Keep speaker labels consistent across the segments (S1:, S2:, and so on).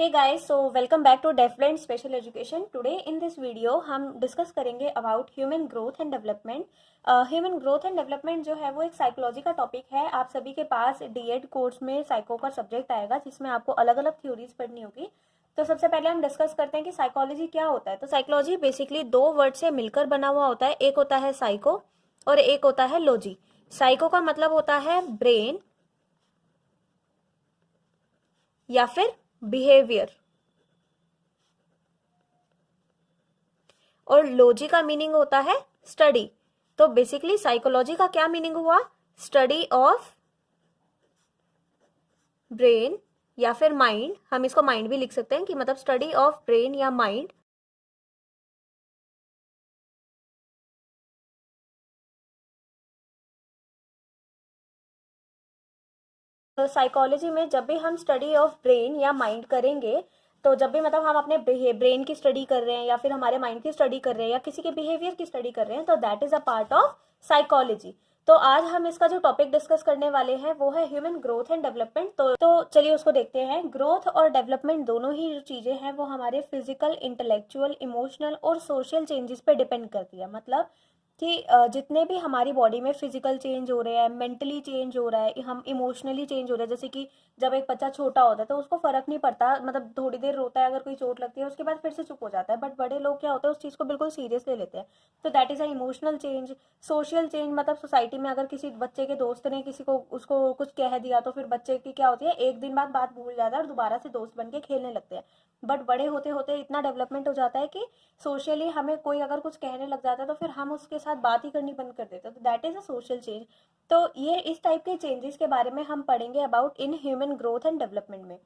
S1: Hey guys, so welcome back to Deafblind Special Education. Today in this video हम discuss करेंगे about human growth and development. Human growth and development जो है वो एक psychology का topic है. आप सभी के पास डीएड कोर्स में साइको का सब्जेक्ट आएगा जिसमें आपको अलग अलग थ्योरीज पढ़नी होगी. तो सबसे पहले हम डिस्कस करते हैं कि साइकोलॉजी क्या होता है. तो साइकोलॉजी बेसिकली दो वर्ड से मिलकर बना हुआ होता है. एक होता है साइको और एक होता है लॉजी. साइको का मतलब होता है ब्रेन या फिर बिहेवियर, और लॉजी का मीनिंग होता है स्टडी. तो बेसिकली साइकोलॉजी का क्या मीनिंग हुआ? स्टडी ऑफ ब्रेन या फिर माइंड. हम इसको माइंड भी लिख सकते हैं कि मतलब स्टडी ऑफ ब्रेन या माइंड. साइकोलॉजी में जब भी हम स्टडी ऑफ ब्रेन या माइंड करेंगे, तो जब भी मतलब हम अपने ब्रेन की स्टडी कर रहे हैं या फिर हमारे माइंड की स्टडी कर रहे हैं या किसी के बिहेवियर की स्टडी कर रहे हैं, तो that is a part of psychology. तो आज हम इसका जो टॉपिक डिस्कस करने वाले हैं वो है ह्यूमन ग्रोथ एंड डेवलपमेंट. तो चलिए उसको देखते हैं. ग्रोथ और डेवलपमेंट दोनों ही जो चीजें हैं वो हमारे फिजिकल, इंटेलेक्चुअल, इमोशनल और सोशल चेंजेस पे डिपेंड करती है. मतलब कि जितने भी हमारी बॉडी में फिजिकल चेंज हो रहे हैं, मेंटली चेंज हो रहा है, हम इमोशनली चेंज हो रहे हैं. जैसे कि जब एक बच्चा छोटा होता है तो उसको फर्क नहीं पड़ता, मतलब थोड़ी देर रोता है, अगर कोई चोट लगती है उसके बाद फिर से चुप हो जाता है. बट बड़े लोग क्या होता है, उस चीज़ को बिल्कुल सीरियस ले लेते हैं. तो that is a emotional change. Social change मतलब सोसाइटी में अगर किसी बच्चे के दोस्त ने किसी को उसको कुछ कह दिया तो फिर बच्चे की क्या होती है, एक दिन बाद बात भूल जाता है और दोबारा से दोस्त बन के खेलने लगते हैं. बट बड़े होते होते इतना डेवलपमेंट हो जाता है कि सोशली हमें कोई अगर कुछ कहने लग जाता है तो फिर हम उसके साथ बात ही करनी बंद कर देते हैं. तो that is a social change. तो ये इस टाइप के चेंजेस के बारे में हम पढ़ेंगे about in human growth and development में.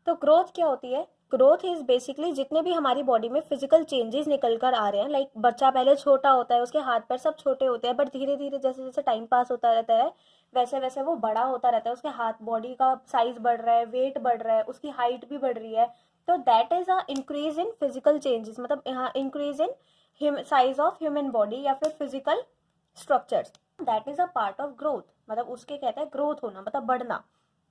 S1: तो ग्रोथ क्या होती है? ग्रोथ इज बेसिकली जितने भी हमारी बॉडी में फिजिकल चेंजेस निकल कर आ रहे हैं. लाइक बच्चा पहले छोटा होता है, उसके हाथ पैर सब छोटे होते हैं, बट धीरे धीरे जैसे जैसे टाइम पास होता रहता है वैसे वैसे वो बड़ा होता रहता है. उसके हाथ, बॉडी का साइज बढ़ रहा है, वेट बढ़ रहा है, उसकी हाइट भी बढ़ रही है. तो that is a increase in physical changes. मतलब यहाँ increase in size of human body या फिर physical structures. That is a part of growth. मतलब उसके कहते हैं ग्रोथ होना, मतलब बढ़ना.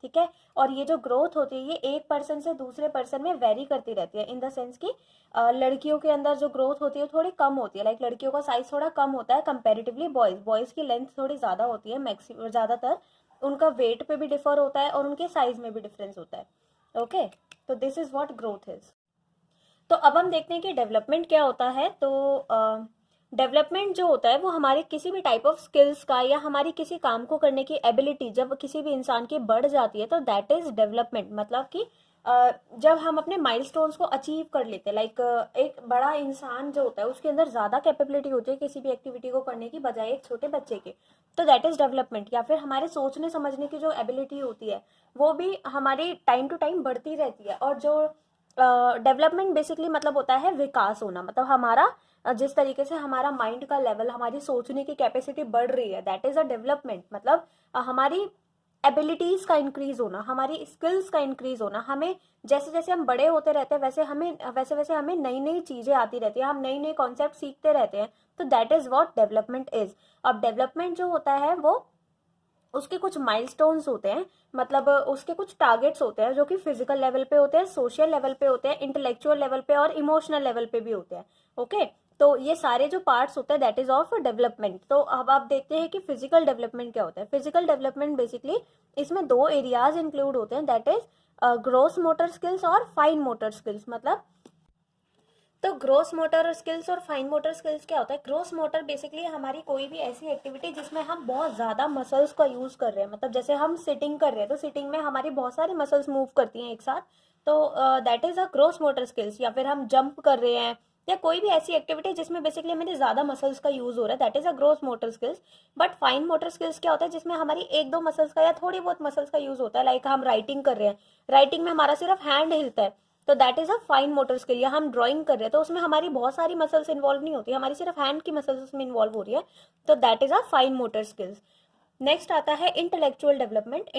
S1: ठीक है. और ये जो ग्रोथ होती है ये एक पर्सन से दूसरे पर्सन में वेरी करती रहती है. इन द सेंस कि लड़कियों के अंदर जो ग्रोथ होती है थोड़ी कम होती है. लाइक लड़कियों का साइज थोड़ा कम होता है कंपेरेटिवली बॉयज की लेंथ थोड़ी ज्यादा होती है. मैक्सिमम ज्यादातर उनका वेट पे भी डिफर होता है और उनके साइज में भी डिफरेंस होता है. ओके. तो this is what growth is. तो अब हम देखते हैं कि डेवलपमेंट क्या होता है. तो डेवलपमेंट जो होता है वो हमारे किसी भी टाइप ऑफ स्किल्स का या हमारी किसी काम को करने की एबिलिटी जब किसी भी इंसान की बढ़ जाती है तो दैट इज डेवलपमेंट. मतलब कि जब हम अपने माइलस्टोन्स को अचीव कर लेते हैं. लाइक एक बड़ा इंसान जो होता है उसके अंदर ज़्यादा कैपेबिलिटी होती है किसी भी एक्टिविटी को करने की बजाय एक छोटे बच्चे के. तो दैट इज डेवलपमेंट. या फिर हमारे सोचने समझने की जो एबिलिटी होती है वो भी हमारी टाइम टू टाइम बढ़ती रहती है. और जो डेवलपमेंट बेसिकली मतलब होता है विकास होना. मतलब हमारा जिस तरीके से हमारा माइंड का लेवल, हमारी सोचने की कैपेसिटी बढ़ रही है, दैट इज अ डेवलपमेंट. मतलब हमारी एबिलिटीज का इंक्रीज होना, हमारी स्किल्स का इंक्रीज होना. हमें जैसे जैसे हम बड़े होते रहते हैं वैसे वैसे हमें नई नई चीजें आती रहती है, हम नई नई कॉन्सेप्ट सीखते रहते हैं. तो that is what development is. अब डेवलपमेंट जो होता है वो उसके कुछ माइलस्टोन्स होते हैं. मतलब उसके कुछ टारगेट्स होते हैं जो कि फिजिकल लेवल पे होते हैं, सोशल लेवल पे होते हैं, इंटेलेक्चुअल लेवल पे और इमोशनल लेवल पे भी होते हैं. ओके. तो ये सारे जो पार्ट्स होते हैं दैट इज ऑफ डेवलपमेंट. तो अब आप देखते हैं कि फिजिकल डेवलपमेंट क्या होता है. फिजिकल डेवलपमेंट बेसिकली इसमें दो एरियाज इंक्लूड होते हैं. That is gross motor skills और फाइन मोटर स्किल्स. मतलब तो ग्रोस मोटर स्किल्स और फाइन मोटर स्किल्स क्या होता है? ग्रोस मोटर बेसिकली हमारी कोई भी ऐसी एक्टिविटी जिसमें हम बहुत ज़्यादा मसल्स का यूज़ कर रहे हैं. मतलब जैसे हम सिटिंग कर रहे हैं तो सिटिंग में हमारी बहुत सारी मसल्स मूव करती हैं एक साथ. तो that is a gross motor skills. या फिर हम जंप कर रहे हैं या कोई भी ऐसी एक्टिविटी जिसमें बेसिकली हमारे ज़्यादा मसल्स का यूज़ हो रहा है, that is a gross motor skills. But fine motor skills क्या होता है? जिसमें हमारी एक दो मसल्स का या थोड़ी बहुत मसल्स का यूज़ होता है. लाइक हम राइटिंग कर रहे हैं, राइटिंग में हमारा सिर्फ हैंड हिलता है, तो that is a fine motor skill. या हम ड्राइंग कर रहे हैं तो उसमें हमारी बहुत सारी मसल्स इन्वॉल्व नहीं होती, हमारी सिर्फ हैंड की मसल्स उसमें इन्वॉल्व हो रही है. तो that is a fine motor skills. Next आता है इंटेलेक्चुअल डेवलपमेंट।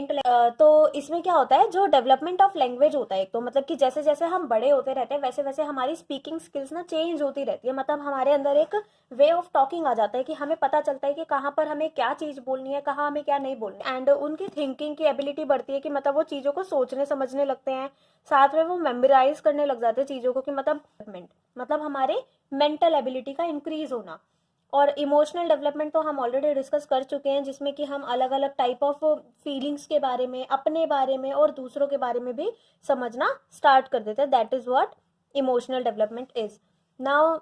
S1: तो इसमें क्या होता है, जो डेवलपमेंट ऑफ लैंग्वेज होता है एक तो, मतलब कि जैसे जैसे हम बड़े होते रहते हैं वैसे वैसे हमारी स्पीकिंग स्किल्स ना चेंज होती रहती है, मतलब हमारे अंदर एक वे ऑफ टॉकिंग आ जाता है कि हमें पता चलता है कि कहाँ पर हमें क्या चीज़ बोलनी है, कहाँ हमें क्या नहीं बोलनी है। एंड उनकी थिंकिंग की एबिलिटी बढ़ती है कि मतलब वो चीज़ों को सोचने समझने लगते हैं, साथ में वो मेमोराइज करने लग जाते हैं चीज़ों को, कि मतलब हमारे मेंटल एबिलिटी का इंक्रीज होना। और इमोशनल डेवलपमेंट तो हम ऑलरेडी डिस्कस कर चुके हैं, जिसमें कि हम अलग अलग टाइप ऑफ फीलिंग्स के बारे में, अपने बारे में और दूसरों के बारे में भी समझना स्टार्ट कर देते हैं। That is what emotional development is. Now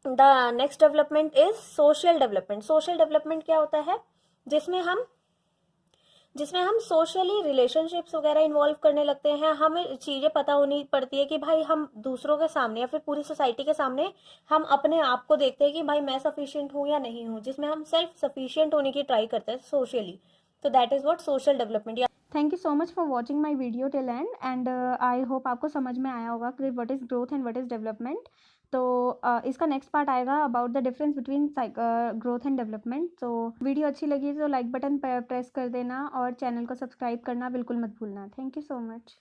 S1: the next development is social development. Social development क्या होता है, जिसमें हम सोशली रिलेशनशिप्स वगैरह इन्वॉल्व करने लगते हैं। हमें चीज़ें पता होनी पड़ती है कि भाई हम दूसरों के सामने या फिर पूरी सोसाइटी के सामने हम अपने आप को देखते हैं कि भाई मैं सफिशिएंट हूँ या नहीं हूँ, जिसमें हम सेल्फ सफिशिएंट होने की ट्राई करते हैं सोशली। तो that is what social development.
S2: Thank you so much for watching my video till and I hope आपको समझ में आया होगा कि what is growth and what is development. तो इसका नेक्स्ट पार्ट आएगा about the difference between growth and development. तो वीडियो अच्छी लगी तो लाइक बटन प्रेस कर देना और चैनल को सब्सक्राइब करना बिल्कुल मत भूलना। Thank you so much.